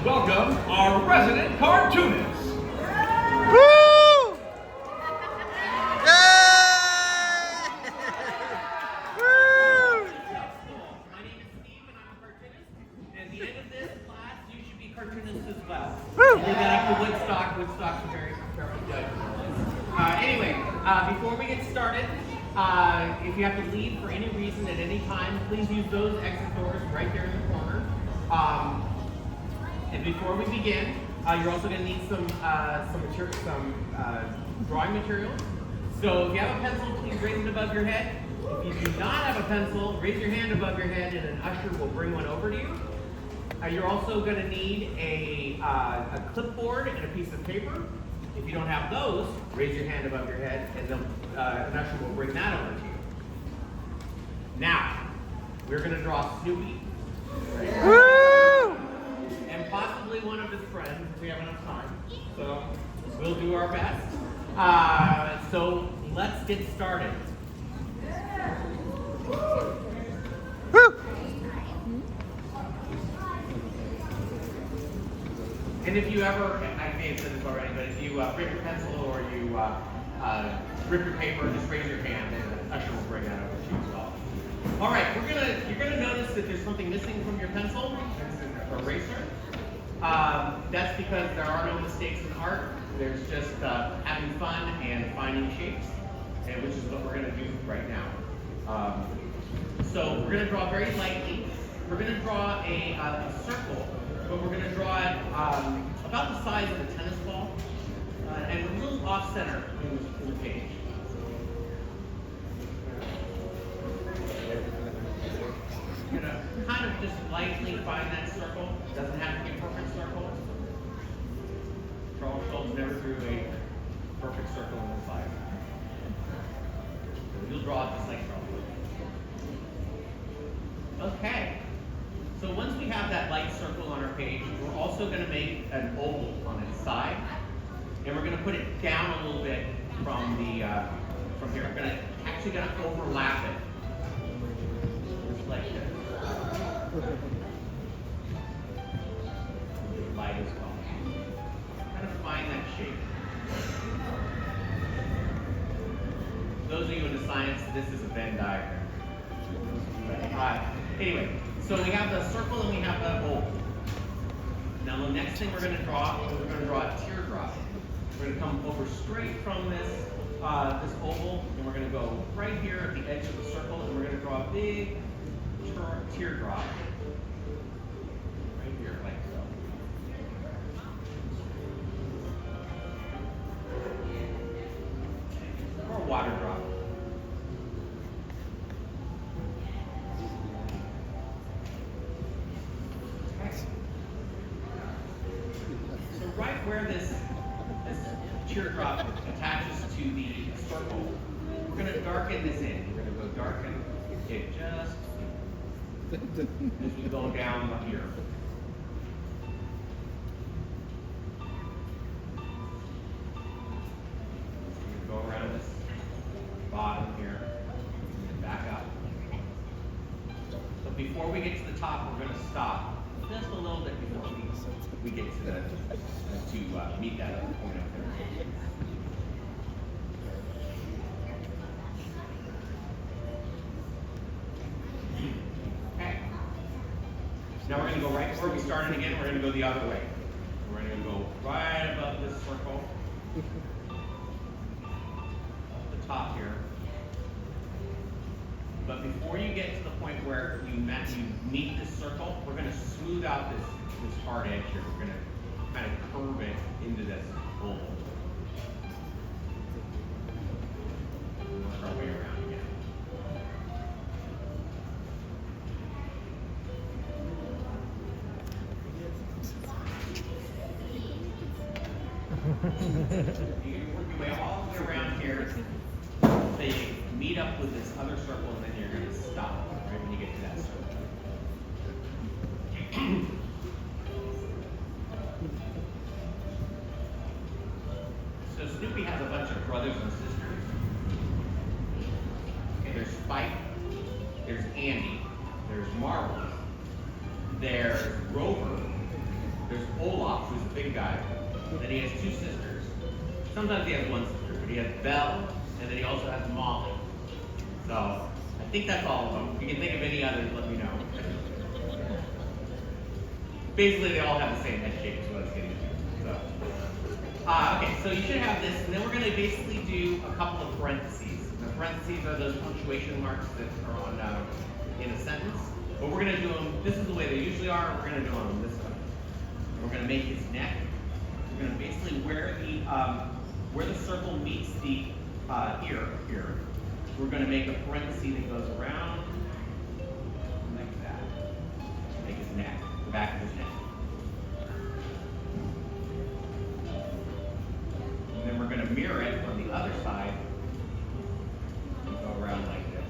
welcome our resident cartoonist. Woo! Yay! Woo! My name is Steve and I'm a cartoonist. And at the end of this class, you should be cartoonists as well. Woo! Leave that up to Woodstock. Woodstock's a very good. Anyway, before we get started, if you have to leave for any reason at any time, please use those exit doors right there in the corner. And before we begin, you're also going to need some drawing materials. So if you have a pencil, please raise it above your head. If you do not have a pencil, raise your hand above your head and an usher will bring one over to you. You're also going to need a clipboard and a piece of paper. If you don't have those, raise your hand above your head and an usher will bring that over to you. Now, we're going to draw Snoopy. Woo! And possibly one of his friends if we have enough time. So we'll do our best. So let's get started. Woo! And if you ever, I may have said this already, but if you break your pencil or you rip your paper, just raise your hand and the usher will bring that over to you as well. All right, you're gonna notice that there's something missing from your pencil. It's an eraser. That's because there are no mistakes in art. There's just having fun and finding shapes, and which is what we're gonna do right now. So we're gonna draw very lightly. We're gonna draw a circle, but we're gonna draw it about the size of a tennis ball, and a little off center in the page. You're gonna kind of just lightly find that circle. It doesn't have to be a perfect circle. Charles Schultz never drew a perfect circle in his life. So you'll draw it just like Charles. Okay. So once we have that light circle on our page, we're also going to make an oval on its side, and we're going to put it down a little bit from here. We're actually going to overlap it, just like this. Light as well. Kind of find that shape. Those of you into science, this is a Venn diagram. Anyway, so we have the circle and we have the oval. Now the next thing we're going to draw a teardrop. We're going to come over straight from this oval, and we're going to go right here at the edge of the circle, and we're going to draw a big teardrop. Right here, like so. Or a water drop. So right where this teardrop attaches to the circle, we're going to darken this in. We're going to go darken it just as we go down here. Go around this bottom here and back up. So before we get to the top, we're going to stop just a little bit before we get to meet that other point up there. Okay. Now we're going to go right where we started again. We're going to go the other way. We're going to go right above this circle. Top here. But before you get to the point where you meet this circle, we're going to smooth out this hard edge here. We're going to kind of curve it into this oval. Work our way around again. You work your way all the way around here. So you meet up with this other circle, and then you're going to stop right when you get to that circle. So Snoopy has a bunch of brothers and sisters. Okay, there's Spike, there's Andy, there's Marvelous, there's Rover, there's Olaf, who's a big guy. Then he has two sisters. Sometimes he has one sister, but he has Belle, and then he also has Molly. So I think that's all of them. If you can think of any others, let me know. Basically, they all have the same head shape, is what I was getting to. So, okay, so you should have this, and then we're going to basically do a couple of parentheses. The parentheses are those punctuation marks that are on in a sentence. But we're going to do them, this is the way they usually are, we're going to do them this way. We're going to make his neck. We're going to basically where the circle meets the ear here, we're going to make a parenthesis that goes around like that. Make his neck, the back of his neck. And then we're going to mirror it on the other side and go around like this.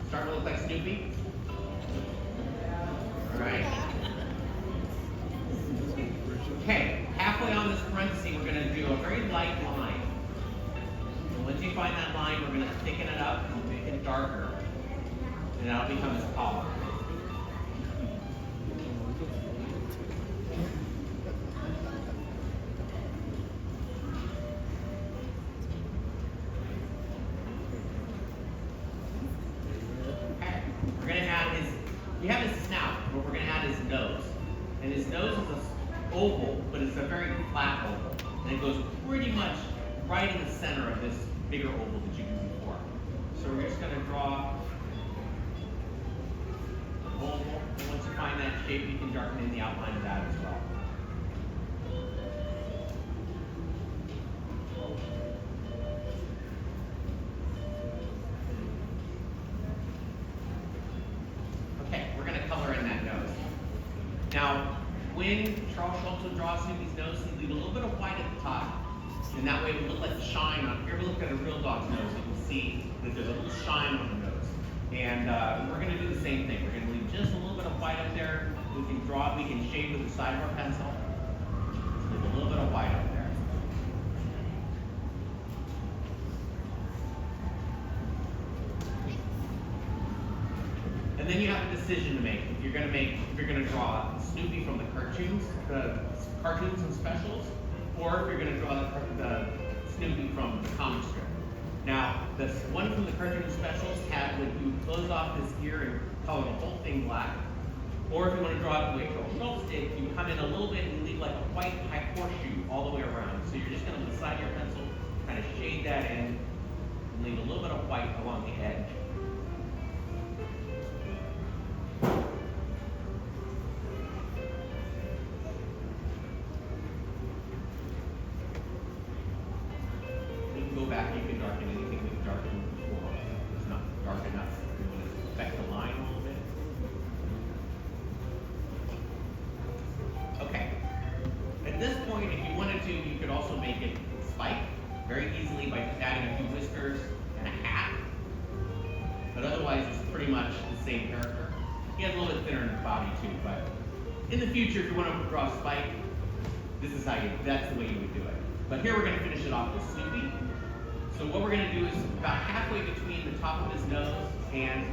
Starting to look like Snoopy? All right. Okay, halfway on this parenthesis, we're going to do a very light line. And once you find that line, we're going to thicken it up and make it darker. And that'll become his collar. We're going to add we have his snout, but we're going to add his nose. And his nose is an oval, but it's a very flat oval. And it goes pretty much right in the center of this bigger oval that you did before. So we're just going to draw an oval. And once you find that shape, you can darken in the outline of that as well. Now, when Charles Schultz would draw Snoopy's nose, he'd leave a little bit of white at the top. And that way it would look like the shine on, if you ever look at a real dog's nose, you can see that there's a little shine on the nose. And we're going to do the same thing. We're going to leave just a little bit of white up there. We can shade with the side of our pencil. Just leave a little bit of white up there. And then you have a decision to make. If you're going to draw Snoopy from the cartoons and specials, or if you're going to draw the Snoopy from the comic strip. Now, the one from the cartoon and specials had when you close off this ear and color the whole thing black. Or if you want to draw it the way Charles Schultz did, you come in a little bit and you leave like a white high horseshoe all the way around. So you're just going to, with the side of your pencil, kind of shade that in and leave a little bit of white along the edge. Go back, you can darken anything that you darkened before. It's not dark enough. You want to affect the line a little bit. Okay. At this point, if you wanted to, you could also make it Spike very easily by just adding a few whiskers and a hat. But otherwise, it's pretty much the same character. He has a little bit thinner in the body too, but in the future, if you want to draw Spike, that's the way you would do it. But here we're going to finish it off with Snoopy. So what we're going to do is about halfway between the top of his nose and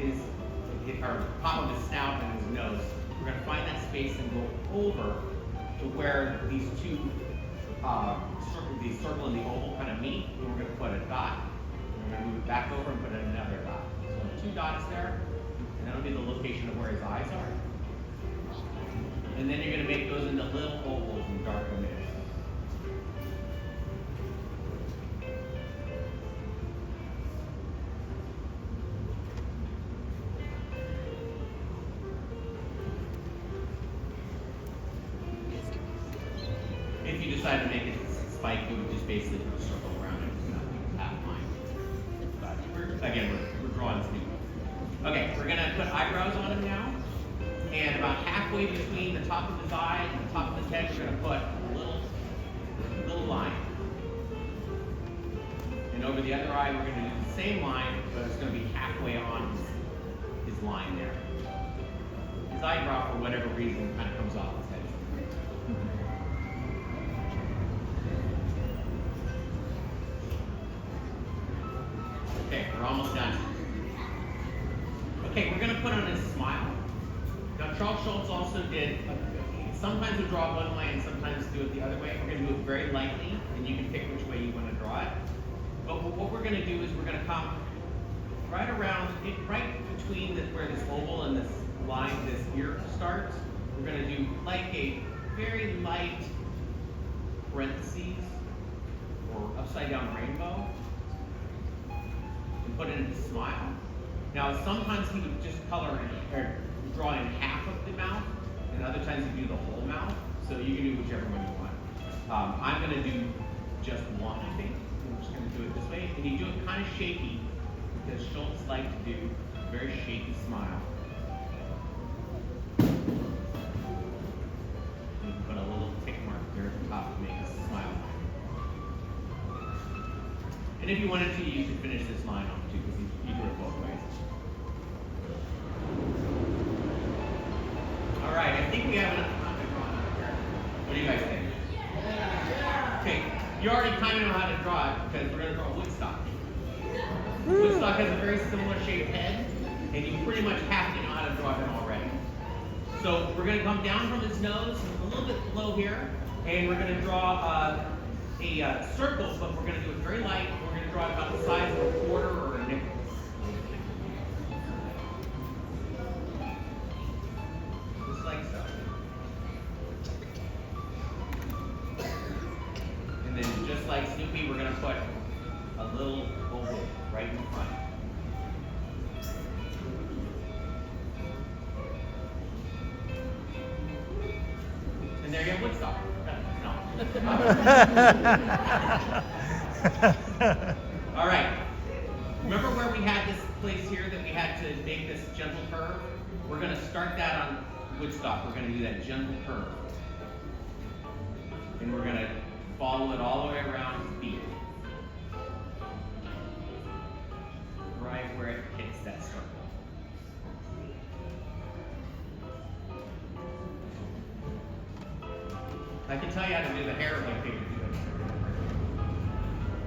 or top of his snout and his nose, we're going to find that space and go over to where these two, the circle and the oval kind of meet, and we're going to put a dot. And we're going to move it back over and put another dot. So 2 dots there, and that'll be the location of where his eyes are. And then you're going to make those into little ovals and darken them in. If you decide to make it Spike, you would just basically put a circle around it and nothing half line. But we're drawing Snoopy. Okay, we're gonna put eyebrows on him now. And about halfway between the top of his eye and the top of his head, we're gonna put a little line. And over the other eye, we're gonna do the same line, but it's gonna be halfway on his line there. His eyebrow, for whatever reason, kind of comes off his head. Okay, we're almost done. Okay, we're going to put on his smile. Charles Schultz also did, sometimes we draw it one way and sometimes do it the other way. We're going to do it very lightly, and you can pick which way you want to draw it. But what we're going to do is we're going to come right around, right between where this oval and this line, this ear starts. We're going to do like a very light parentheses or upside down rainbow and put it in a smile. Now, sometimes he would just color or draw in half of the mouth, and other times he'd do the whole mouth. So you can do whichever one you want. I'm going to do just one, I think. I'm just going to do it this way. And you do it kind of shaky because Schultz liked to do a very shaky smile. And you put a little tick mark there at the top to make a smile. And if you wanted to, you could finish this line off too, because you do it both ways. All right, I think we have enough time to draw it here. What do you guys think? Okay, you already kind of know how to draw it because we're going to draw Woodstock. Woodstock has a very similar shaped head, and you pretty much have to know how to draw him already. So we're going to come down from his nose, a little bit below here, and we're going to draw a circle, but we're going to do it very light. We're going to draw it about the size of a quarter or a nickel. Just like so. And then just like Snoopy, we're going to put a little oval right in front. And there you have Woodstock. All right. Remember where we had this place here that we had to make this gentle curve? We're going to start that on Woodstock. We're going to do that gentle curve. And we're going to follow it all the way around his beak. Right where it hits that circle. I can tell you how to do the hair like they do it.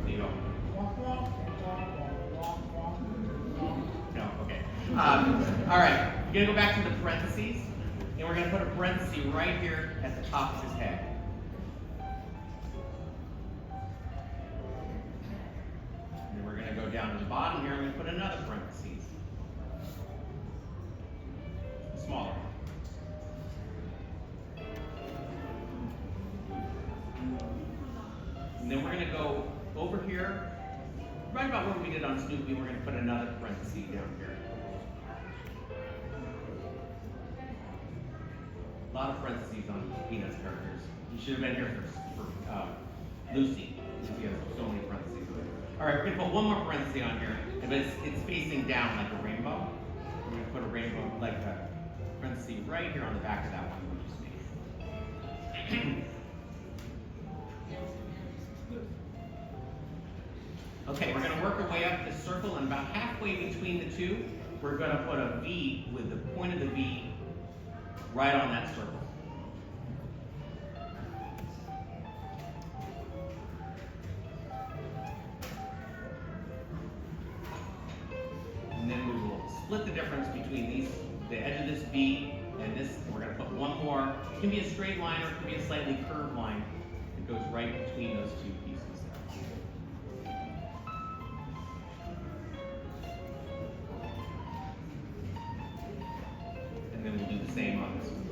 There you go. No, okay. All right, we're gonna go back to the parentheses, and we're gonna put a parenthesis right here at the top of his head. And we're gonna go down to the bottom here, and we're gonna put another parenthesis. Smaller. And then we're going to go over here, right about what we did on Snoopy, we're going to put another parenthesis down here. A lot of parentheses on Peanuts characters. You should have been here for Lucy. Lucy has so many parentheses. All right, we're going to put one more parenthesis on here, but it's facing down like a rainbow. We're going to put a rainbow, like a parenthesis right here on the back of that one we just made. Okay, we're going to work our way up this circle, and about halfway between the two, we're going to put a V with the point of the V right on that circle. And then we will split the difference between the edge of this V and this. We're going to put one more. It can be a straight line or it can be a slightly curved line that goes right between those two pieces. And then we'll do the same on this one.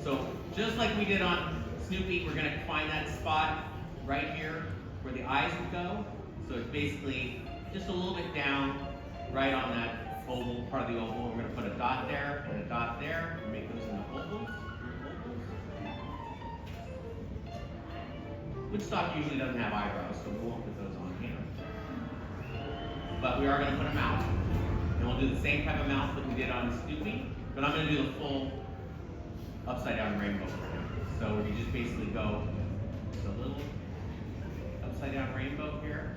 So just like we did on Snoopy, we're going to find that spot right here where the eyes would go. So it's basically just a little bit down, right on that oval, part of the oval. We're going to put a dot there and a dot there and make those into ovals. Woodstock usually doesn't have eyebrows, so we won't put those on here. But we are going to put a mouth. And we'll do the same type of mouth that we did on Snoopy, but I'm going to do the full upside down rainbow for him. So we just basically go a little upside down rainbow here.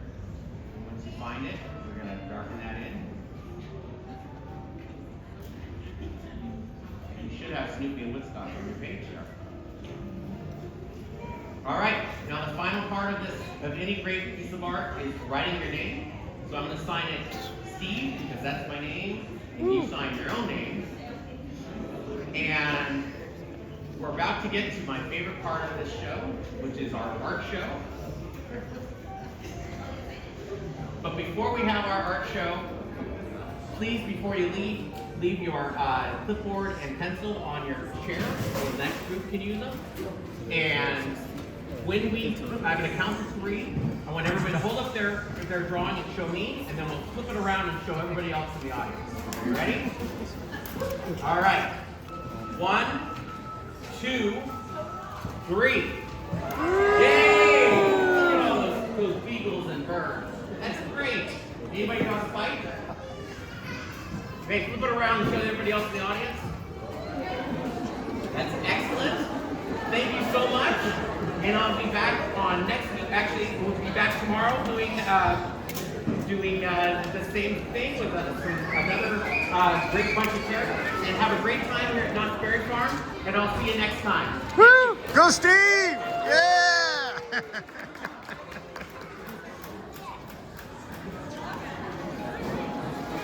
And once you find it, we're going to darken that in. You should have Snoopy and Woodstock on your page here. All right, now the final part of any great piece of art is writing your name. So I'm going to sign it Steve, because that's my name, and you sign your own name. And we're about to get to my favorite part of this show, which is our art show. But before we have our art show, please, before you leave your clipboard and pencil on your chair, so the next group can use them. And when I'm going to count to 3. I want everybody to hold up their drawing and show me, and then we'll flip it around and show everybody else in the audience. You ready? All right. 1, 2, 3. Yay! Look at all those beagles and birds. That's great. Anybody know how to fight? Okay, flip it around and show everybody else in the audience. That's excellent. Thank you so much. And I'll be back on next week. Actually, we'll be back tomorrow doing the same thing with another great bunch of characters. And have a great time here at Knott's Berry Farm. And I'll see you next time. Woo! Go Steve! Yeah!